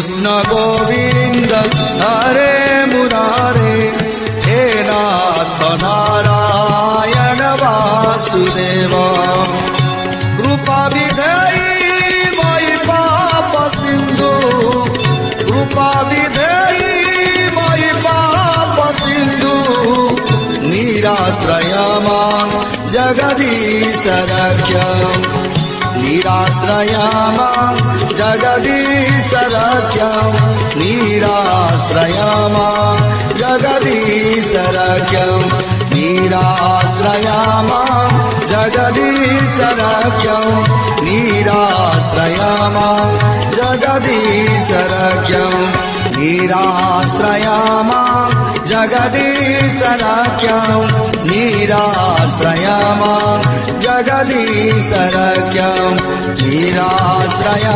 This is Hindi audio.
कृष्ण गोविंद हरे मुरारे, हे नाथ नारायण वासुदेव। कृपा विधेयी मयि पाप सिंधु, कृपा विधेयी मयि पाप सिंधु, निराश्रय मां जगदीश रक्ष, निराश्रय मां जगदीश रक्ष, निराश्रय मां जगदीश रक्ष, निराश्रय मां जगदीश रक्ष, निराश्रय मां जगदीश रक्ष, निराश्रय मां जगदीश रक्ष, निराश्रय मां जगदीश रक्ष, निराश्रय